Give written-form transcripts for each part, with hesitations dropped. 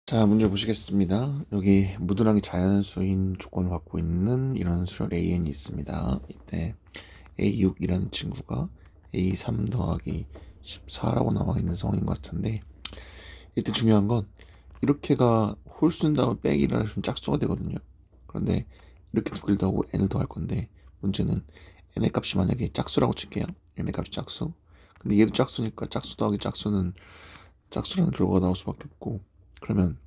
자, 문제 보시겠습니다. 여기 무드랑이 자연수인 조건을 갖고 있는 이런 수열 AN이 있습니다. 이때 A6이라는 친구가 A3 더하기 14라고 나와 있는 상황인 것 같은데, 이때 중요한 건 이렇게가 홀수인 다음에 빼기를 하면 짝수가 되거든요. 그런데 이렇게 두 개를 더하고 n을 더할 건데, 문제는 n의 값이 만약에 짝수라고 칠게요. n의 값이 짝수. 근데 얘도 짝수니까 짝수 더하기 짝수는 짝수라는 결과가 나올 수밖에 없고, 그러면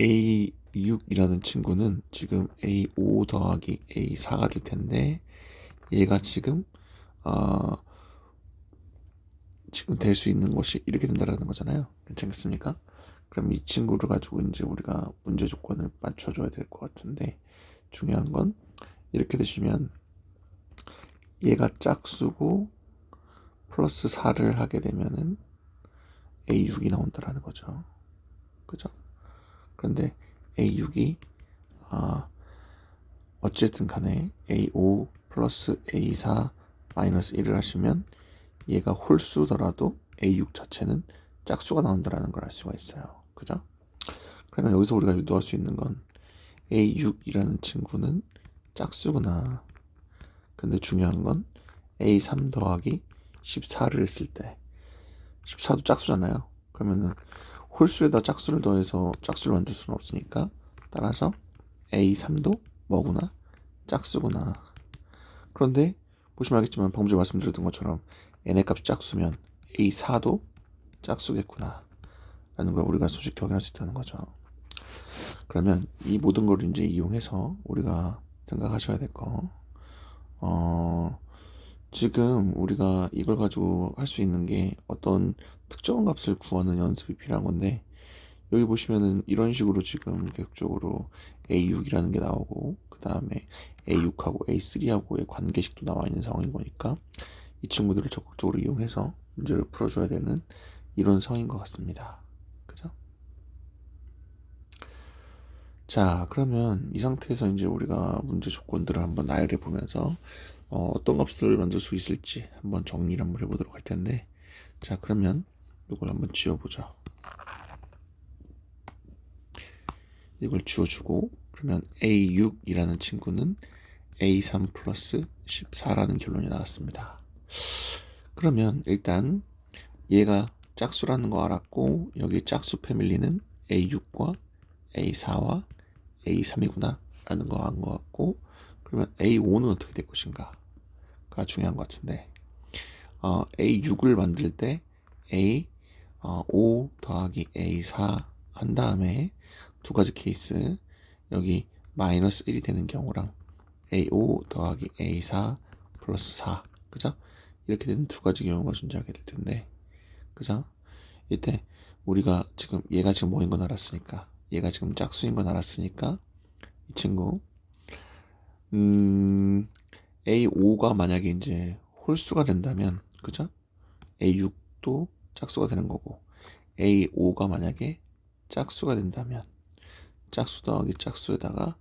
A6이라는 친구는 지금 A5 더하기 A4가 될 텐데, 얘가 지금 어, 지금 될 수 있는 것이 이렇게 된다라는 거잖아요. 괜찮겠습니까? 그럼 이 친구를 가지고 이제 우리가 문제 조건을 맞춰줘야 될 것 같은데, 중요한 건 이렇게 되시면 얘가 짝수고 플러스 4를 하게 되면은 A6이 나온다라는 거죠. 그죠? 그런데 A6이 어쨌든 간에 A5 플러스 A4 마이너스 1을 하시면 얘가 홀수더라도 A6 자체는 짝수가 나온다는 걸 알 수가 있어요. 그죠? 그러면 여기서 우리가 유도할 수 있는 건 A6이라는 친구는 짝수구나. 근데 중요한 건 A3 더하기 14를 했을 때 14도 짝수잖아요. 그러면은 홀수에다 짝수를 더해서 짝수를 만들 수는 없으니까, 따라서 A3도 뭐구나? 짝수구나. 그런데 보시면 알겠지만 방금 전에 말씀드렸던 것처럼 n의 값이 짝수면 A4도 짝수겠구나 라는 걸 우리가 솔직히 확인할 수 있다는 거죠. 그러면 이 모든 걸 이제 이용해서 우리가 생각하셔야 될 거, 지금 우리가 이걸 가지고 할 수 있는 게 어떤 특정한 값을 구하는 연습이 필요한 건데, 여기 보시면은 이런 식으로 지금 계속적으로 A6이라는 게 나오고, 그 다음에 A6하고 A3하고의 관계식도 나와 있는 상황인 거니까 이 친구들을 적극적으로 이용해서 문제를 풀어줘야 되는 이런 상황인 것 같습니다. 그죠? 자, 그러면 이 상태에서 이제 우리가 문제 조건들을 한번 나열해 보면서 어떤 값을 만들 수 있을지 한번 정리를 한번 해보도록 할 텐데, 자, 그러면 이걸 한번 지워보죠. 이걸 지워주고, 그러면 A6이라는 친구는 A3 플러스 14라는 결론이 나왔습니다. 그러면 일단 얘가 짝수라는 거 알았고, 여기 짝수 패밀리는 A6과 A4와 A3이구나 라는 거 안 것 같고, 그러면 A5는 어떻게 될 것인가가 중요한 것 같은데, A6을 만들 때 A5 더하기 A4 한 다음에 두 가지 케이스, 여기 마이너스 1이 되는 경우랑 A5 더하기 A4 플러스 4, 그죠? 이렇게 되는 두 가지 경우가 존재하게 될 텐데, 그죠? 이때 우리가 지금 얘가 지금 뭐인 건 알았으니까, 얘가 지금 짝수인 건 알았으니까, 이 친구 A5가 만약에 이제 홀수가 된다면, 그죠? A6도 짝수가 되는 거고, A5가 만약에 짝수가 된다면 짝수 더하기 짝수에다가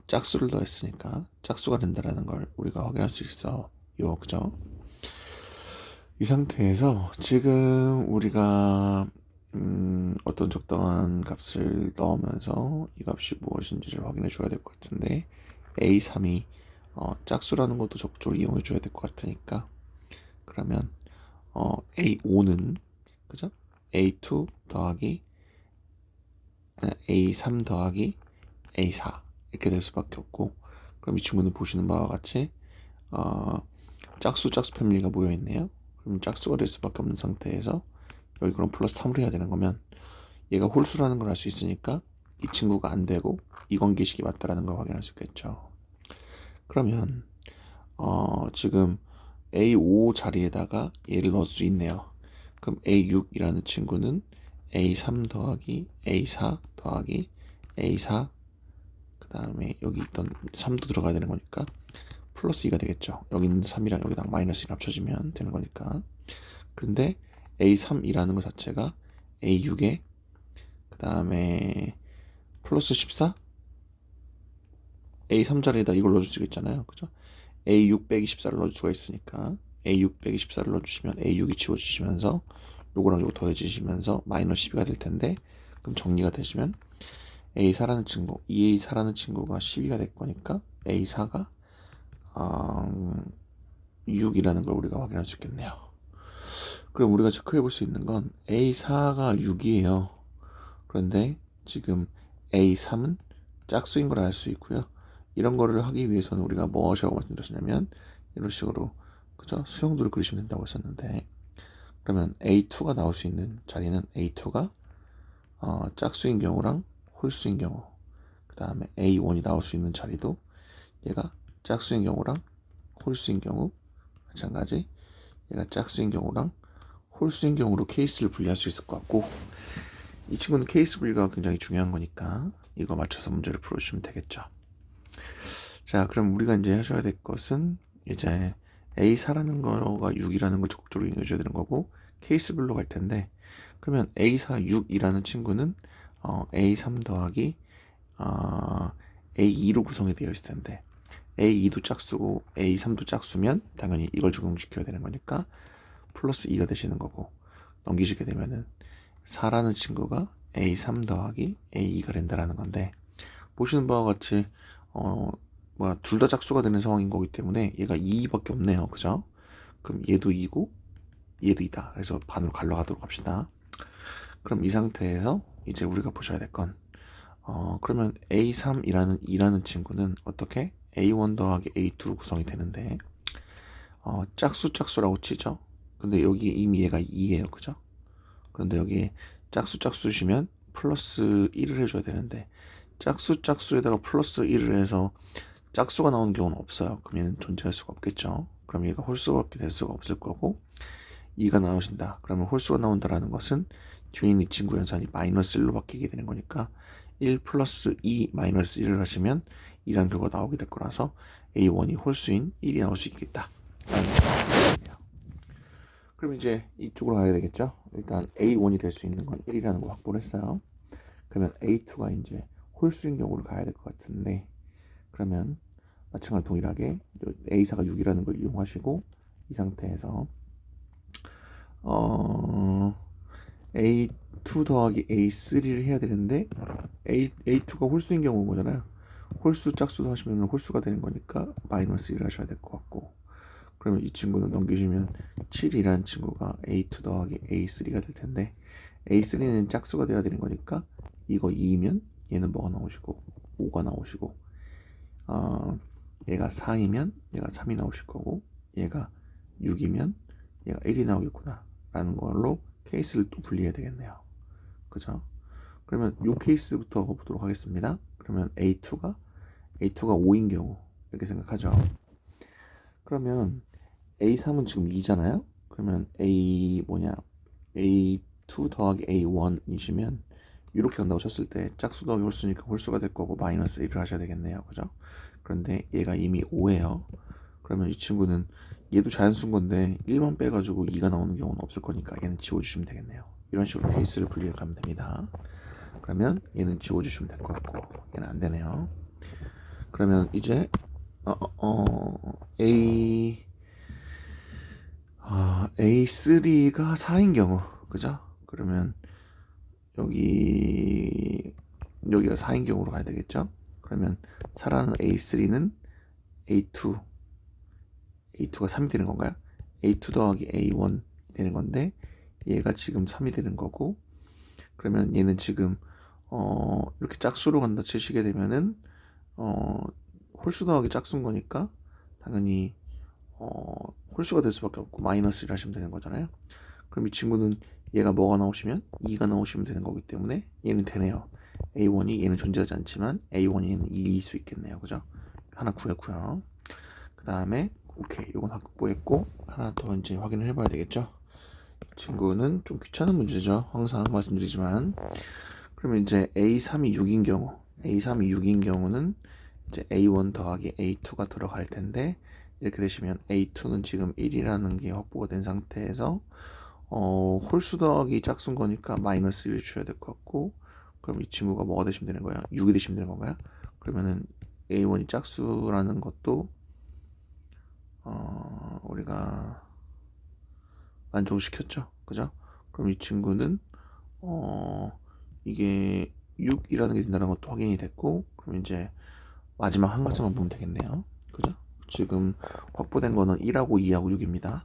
짝수를 더했으니까 짝수가 된다라는 걸 우리가 확인할 수 있어 요. 그죠? 이 상태에서 지금 우리가 어떤 적당한 값을 넣으면서 이 값이 무엇인지를 확인해 줘야 될 것 같은데, A3이 짝수라는 것도 적극적으로 이용해 줘야 될 것 같으니까, 그러면 A5는, 그죠? A2 더하기 A3 더하기 A4 이렇게 될 수밖에 없고, 그럼 이 친구는 보시는 바와 같이 짝수 패밀리가 모여 있네요. 그럼 짝수가 될 수밖에 없는 상태에서 여기 그럼 플러스 3을 해야 되는 거면, 얘가 홀수라는 걸 알 수 있으니까 이 친구가 안 되고 이 관계식이 맞다라는 걸 확인할 수 있겠죠. 그러면 지금 A5 자리에다가 얘를 넣을 수 있네요. 그럼 A6이라는 친구는 A3 더하기 A4 더하기 A4, 그 다음에 여기 있던 3도 들어가야 되는 거니까 플러스 2가 되겠죠. 여기 있는 3이랑 여기랑 마이너스 1 합쳐지면 되는 거니까. 근데 A3이라는 것 자체가 A6에 그 다음에 플러스 14? A3 자리에다 이걸 넣어줄 수가 있잖아요. 그죠? A6 빼기 14를 넣어줄 수가 있으니까 A6 빼기 14를 넣어주시면 A6이 지워지시면서 요거랑 요거 더해지시면서 마이너스 12가 될 텐데, 그럼 정리가 되시면 A4라는 친구, 2A4라는 친구가 12가 될 거니까 A4가 6이라는 걸 우리가 확인할 수 있겠네요. 그럼 우리가 체크해 볼 수 있는 건 A4가 6이에요. 그런데 지금 A3은 짝수인 걸 알 수 있고요. 이런 거를 하기 위해서는 우리가 무엇이라고 말씀드렸냐면 이런 식으로 그죠? 수형도를 그리시면 된다고 했었는데, 그러면 A2가 나올 수 있는 자리는 A2가 짝수인 경우랑 홀수인 경우, 그 다음에 A1이 나올 수 있는 자리도 얘가 짝수인 경우랑 홀수인 경우 마찬가지, 얘가 짝수인 경우랑 홀수인 경우로 케이스를 분리할 수 있을 것 같고, 이 친구는 케이스 분리가 굉장히 중요한 거니까 이거 맞춰서 문제를 풀어주시면 되겠죠. 자, 그럼 우리가 이제 하셔야 될 것은 이제 A4라는 거가 6이라는 걸 적극적으로 이용해줘야 되는 거고, 케이스별로 갈 텐데, 그러면 A4 6이라는 친구는 A3 더하기 A2로 구성이 되어 있을 텐데, A2도 짝수고 A3도 짝수면 당연히 이걸 적용시켜야 되는 거니까 플러스 2가 되시는 거고, 넘기시게 되면은 4라는 친구가 A3 더하기 A2가 된다라는 건데, 보시는 바와 같이 둘 다 짝수가 되는 상황인 거기 때문에 얘가 2밖에 없네요. 그죠? 그럼 얘도 2고 얘도 2다. 그래서 반으로 갈라가도록 합시다. 그럼 이 상태에서 이제 우리가 보셔야 될 건 그러면 A3이라는 2라는 친구는 어떻게 A1 더하기 A2로 구성이 되는데, 짝수라고 치죠. 근데 여기 이미 얘가 2예요. 그죠? 그런데 여기에 짝수시면 플러스 1을 해줘야 되는데, 짝수에다가 플러스 1을 해서 짝수가 나오는 경우는 없어요. 그럼 얘는 존재할 수가 없겠죠. 그럼 얘가 홀수밖에 될 수가 없을 거고, 2가 나오신다. 그러면 홀수가 나온다라는 것은 뒤에 있는 이 친구 연산이 마이너스 1로 바뀌게 되는 거니까 1 플러스 2 마이너스 1을 하시면 2라는 결과가 나오게 될 거라서 A1이 홀수인 1이 나올 수 있겠다. 그럼 이제 이쪽으로 가야 되겠죠. 일단 A1이 될 수 있는 건 1이라는 거 확보를 했어요. 그러면 A2가 이제 홀수인 경우를 가야 될 것 같은데, 그러면 마찬가지로 동일하게 A4가 6이라는 걸 이용하시고 이 상태에서 A2 더하기 A3를 해야 되는데, A2가 홀수인 경우인 거잖아요. 홀수 짝수도 하시면 홀수가 되는 거니까 마이너스 1을 하셔야 될 것 같고, 그러면 이 친구는 넘기시면 7이라는 친구가 A2 더하기 A3가 될 텐데, A3는 짝수가 돼야 되는 거니까 이거 2이면 얘는 뭐가 나오시고 5가 나오시고, 얘가 4이면 얘가 3이 나오실 거고, 얘가 6이면 얘가 1이 나오겠구나 라는 걸로 케이스를 또 분리해야 되겠네요. 그죠? 그러면 이 케이스부터 보도록 하겠습니다. 그러면 A2가 5인 경우 이렇게 생각하죠. 그러면 A3은 지금 2잖아요. 그러면 A2 더하기 A1이시면 이렇게 간다고 쳤을 때 짝수 더하기 홀수니까 홀수가 될 거고 마이너스 1을 하셔야 되겠네요. 그죠? 그런데 얘가 이미 5예요. 그러면 이 친구는 얘도 자연수인 건데 1만 빼가지고 2가 나오는 경우는 없을 거니까 얘는 지워주시면 되겠네요. 이런 식으로 케이스를 분리해 가면 됩니다. 그러면 얘는 지워주시면 될 것 같고 얘는 안 되네요. 그러면 이제 A3가 4인 경우, 그죠? 그러면 여기가 4인 경우로 가야 되겠죠? 그러면 4라는 A3는 A2가 3이 되는 건가요? A2 더하기 A1 되는 건데, 얘가 지금 3이 되는 거고, 그러면 얘는 지금 이렇게 짝수로 간다 치시게 되면은 홀수 더하기 짝수인 거니까 당연히 홀수가 될 수밖에 없고 마이너스 1 하시면 되는 거잖아요. 그럼 이 친구는 얘가 뭐가 나오시면 2가 나오시면 되는 거기 때문에 얘는 되네요. A1이 얘는 존재하지 않지만 A1이 얘는 2일 수 있겠네요. 그죠? 하나 구했고요. 그 다음에 오케이, 이건 확보했고 하나 더 이제 확인을 해봐야 되겠죠. 이 친구는 좀 귀찮은 문제죠. 항상 말씀드리지만. 그러면 이제 A3이 6인 경우는 이제 A1 더하기 A2가 들어갈 텐데, 이렇게 되시면 A2는 지금 1이라는 게 확보가 된 상태에서 홀수 더하기 짝수인 거니까 마이너스 1을 줘야 될 것 같고, 그럼 이 친구가 뭐가 되시면 되는 거야? 6이 되시면 되는 건가요? 그러면은 A1이 짝수라는 것도 우리가 만족시켰죠. 그죠? 그럼 이 친구는 이게 6이라는 게 된다는 것도 확인이 됐고, 그럼 이제 마지막 한 가지만 보면 되겠네요. 그죠? 지금 확보된 거는 1하고 2하고 6입니다.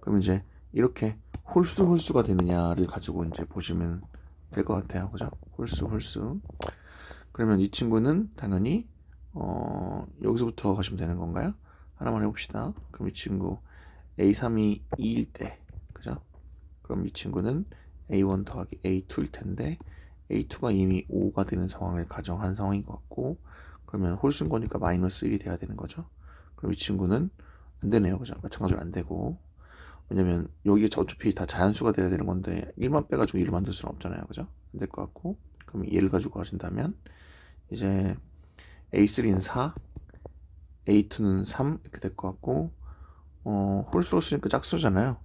그럼 이제 이렇게 홀수가 되느냐를 가지고 이제 보시면 될 것 같아요. 그죠? 홀수. 그러면 이 친구는 당연히 여기서부터 가시면 되는 건가요? 하나만 해봅시다. 그럼 이 친구 A3이 2일 때, 그죠? 그럼 이 친구는 A1 더하기 A2일 텐데 A2가 이미 5가 되는 상황을 가정한 상황인 것 같고, 그러면 홀수인 거니까 마이너스 1이 돼야 되는 거죠. 그럼 이 친구는 안 되네요. 그죠? 마찬가지로 안 되고, 왜냐면 여기가 어차피 다 자연수가 돼야 되는 건데 1만 빼가지고 2를 만들 수는 없잖아요. 그죠? 안 될 것 같고, 그럼 얘를 가지고 하신다면 이제 A3는 4, A2는 3 이렇게 될 것 같고, 홀수로 쓰니까 짝수잖아요.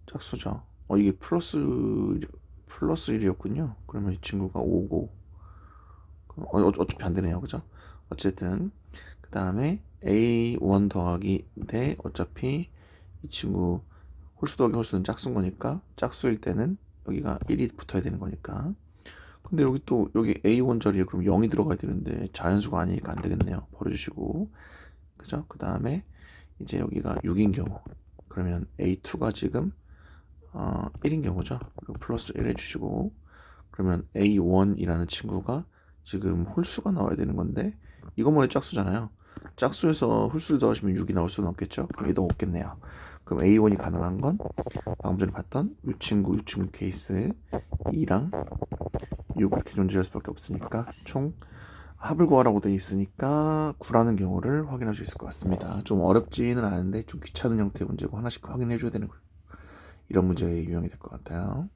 짝수죠. 이게 플러스 1이었군요. 그러면 이 친구가 5고, 어차피 안 되네요. 그죠? 어쨌든, 그 다음에 A1 더하기 대 어차피 이 친구 홀수 더하기 홀수는 짝수인 거니까, 짝수일 때는 여기가 1이 붙어야 되는 거니까. 근데 여기 A1 자리에 그럼 0이 들어가야 되는데 자연수가 아니니까 안 되겠네요. 버려주시고. 그죠? 그 다음에 이제 여기가 6인 경우. 그러면 A2가 지금 1인 경우죠. 그리고 플러스 1 해주시고, 그러면 A1이라는 친구가 지금 홀수가 나와야 되는 건데 이것만의 짝수잖아요. 짝수에서 홀수를 더하시면 6이 나올 수는 없겠죠. 그럼 얘도 없겠네요. 그럼 A1이 가능한 건 방금 전에 봤던 이 친구 케이스 2랑 6 이렇게 존재할 수밖에 없으니까 총 합을 구하라고 되어 있으니까 9라는 경우를 확인할 수 있을 것 같습니다. 좀 어렵지는 않은데 좀 귀찮은 형태의 문제고 하나씩 확인해 줘야 되는 거예요. 이런 문제에 유형이 될 것 같아요.